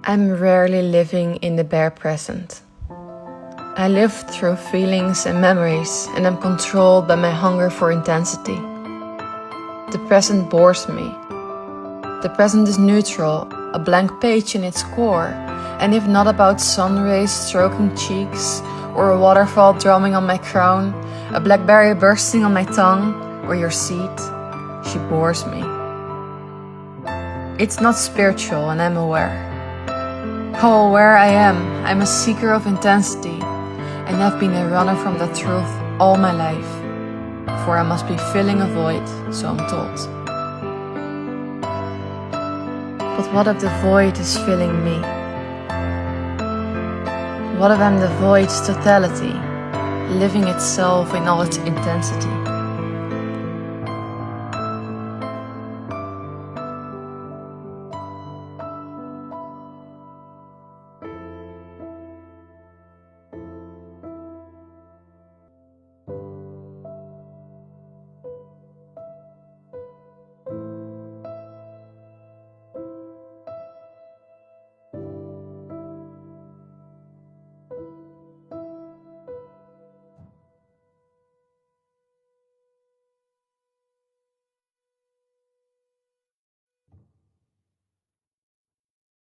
I'm rarely living in the bare present. I live through feelings and memories, and I'm controlled by my hunger for intensity. The present bores me. The present is neutral, a blank page in its core, and if not about sun rays stroking cheeks, or a waterfall drumming on my crown, a blackberry bursting on my tongue, or your seat, she bores me. It's not spiritual, and I'm aware. How aware I am, I'm a seeker of intensity, and have been a runner from the truth all my life, for I must be filling a void, so I'm told. But what if the void is filling me? What if I'm the void's totality, living itself in all its intensity?